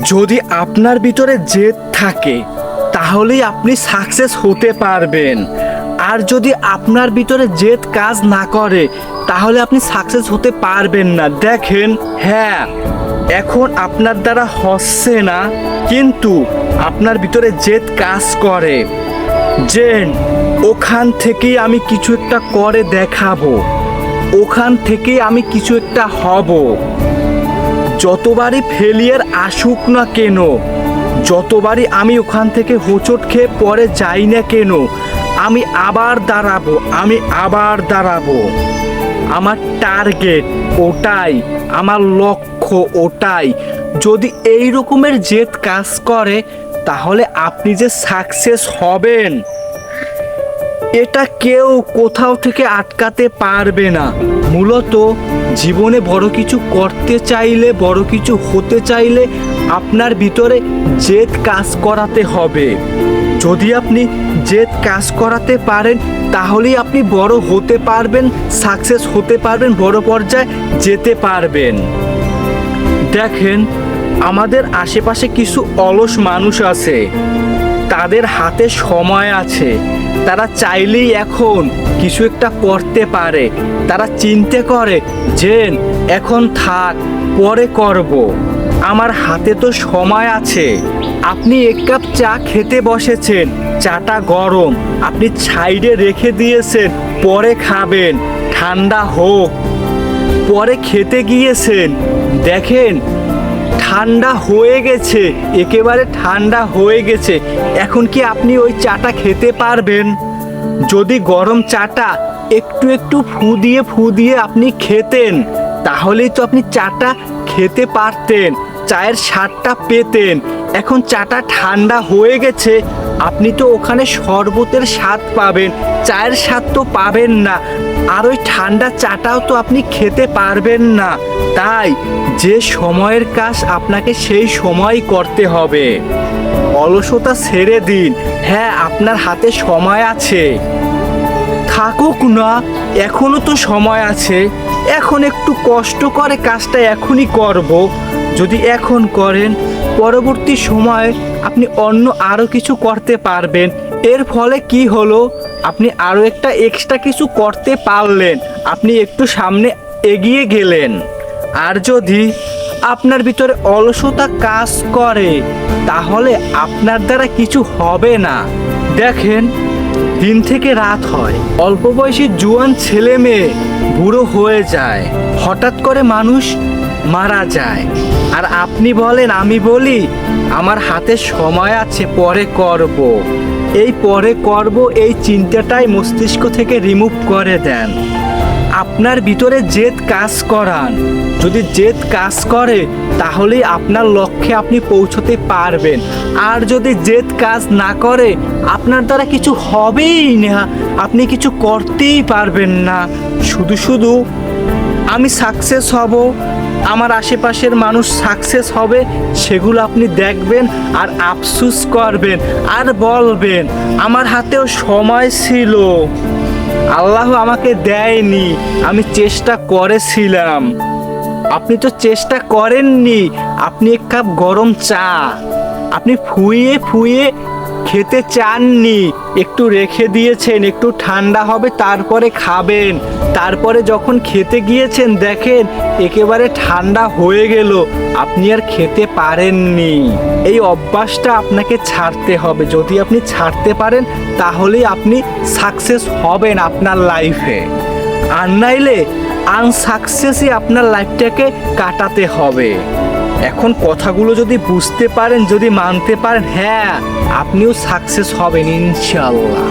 যদি আপনার ভিতরে জেদ থাকে তাহলেই আপনি সাকসেস হতে পারবেন। আর যদি আপনার ভিতরে জেদ কাজ না করে তাহলে আপনি সাকসেস হতে পারবেন না। দেখেন, হ্যাঁ, এখন আপনার দ্বারা হচ্ছে না, কিন্তু আপনার ভিতরে জেদ কাজ করে যে ওখান থেকেই আমি কিছু একটা করে দেখাবো, ওখান থেকেই আমি কিছু একটা হব। যতবারই ফেলিয়ার আসুক না কেন, যতবারই আমি ওখান থেকে হোঁচট খেয়ে পরে যাই না কেন, আমি আবার দাঁড়াবো, আমি আবার দাঁড়াবো। আমার টার্গেট ওটাই, আমার লক্ষ্য ওটাই। যদি এই রকমের জেদ কাজ করে তাহলে আপনি যে সাকসেস হবেন এটা কেউ কোথাও থেকে আটকাতে পারবে না। মূলত জীবনে বড় কিছু করতে চাইলে, বড় কিছু হতে চাইলে আপনার ভিতরে জেদ কাজ করাতে হবে। যদি আপনি জেদ কাজ করাতে পারেন তাহলেই আপনি বড় হতে পারবেন, সাকসেস হতে পারবেন, বড় পর্যায়ে যেতে পারবেন। দেখেন, আমাদের আশেপাশে কিছু অলস মানুষ আছে, তাদের হাতে সময় আছে, তারা চাইলেই এখন কিছু একটা করতে পারে। তারা চিন্তা করে যে এখন থাক, পরে করব, আমার হাতে তো সময় আছে। আপনি এক কাপ চা খেতে বসেছেন, চাটা গরম, আপনি সাইডে রেখে দিয়েছেন, পরে খাবেন, ঠান্ডা হোক। পরে খেতে গিয়েছেন, দেখেন ঠান্ডা হয়ে গেছে, একেবারে ঠান্ডা হয়ে গেছে। এখন কি আপনি ওই চাটা খেতে পারবেন? যদি গরম চাটা একটু একটু ফু দিয়ে আপনি খেতেন তাহলেই তো আপনি চাটা খেতে পারতেন, চায়ের স্বাদটা পেতেন। এখন চাটা ঠান্ডা হয়ে গেছে, আপনি তো ওখানে শরবতের স্বাদ পাবেন, চায়ের স্বাদ তো পাবেন না, আর ওই ঠান্ডা চাটাও তো আপনি খেতে পারবেন না। তাই যে সময়ের কাজ আপনাকে সেই সময় করতে হবে। অলসতা ছেড়ে দিন। হ্যাঁ, আপনার হাতে সময় আছে, থাকুক না, এখনো তো সময় আছে। এখন একটু কষ্ট করে কাজটা এখনই করব। যদি এখন করেন পরবর্তী সময়ে আপনি অন্য আরও কিছু করতে পারবেন। এর ফলে কি হলো, আপনি আরও একটা এক্সট্রা কিছু করতে পারলেন, আপনি একটু সামনে এগিয়ে গেলেন। আর যদি আপনার ভিতরে অলসতা কাজ করে তাহলে আপনার দ্বারা কিছু হবে না। দেখেন, দিন থেকে রাত হয়, অল্প বয়সী জুয়ান ছেলে মেয়ে বুড়ো হয়ে যায়, হঠাৎ করে মানুষ মারা যায়। আর আপনি বলেন, আমি বলি আমার হাতে সময় আছে, পরে করব। এই পরে করব এই চিন্তাটাই মস্তিষ্ক থেকে রিমুভ করে দেন। আপনার ভিতরে জেদ কাজ করান। যদি জেদ কাজ করে তাহলেই আপনার লক্ষ্যে আপনি পৌঁছতে পারবেন। আর যদি জেদ কাজ না করে আপনার দ্বারা কিছু হবেই না, আপনি কিছু করতেই পারবেন না। শুধু শুধু আমি সাকসেস হব, আমার আশেপাশের মানুষ সাকসেস হবে, সেগুলো আপনি দেখবেন আর আফসোস করবেন আর বলবেন আমার হাতেও সময় ছিল, আল্লাহ আমাকে দেয়নি, আমি চেষ্টা করেছিলাম। আপনি তো চেষ্টা করেননি। আপনি এক কাপ গরম চা আপনি ফুইয়ে খেতে চাননি, একটু রেখে দিয়েছেন, একটু ঠান্ডা হবে তারপরে খাবেন। তারপরে যখন খেতে গিয়েছেন দেখেন একেবারে ঠান্ডা হয়ে গেল, আপনি আর খেতে পারেননি। এই অভ্যাসটা আপনাকে ছাড়তে হবে। যদি আপনি ছাড়তে পারেন তাহলেই আপনি সাকসেস হবেন আপনার লাইফে। আর নাইলে আনসাকসেসই আপনার লাইফটাকে কাটাতে হবে। এখন কথাগুলো যদি বুঝতে পারেন, যদি মানতে পারেন, হ্যাঁ, আপনিও সাকসেস হবেন ইনশাআল্লাহ।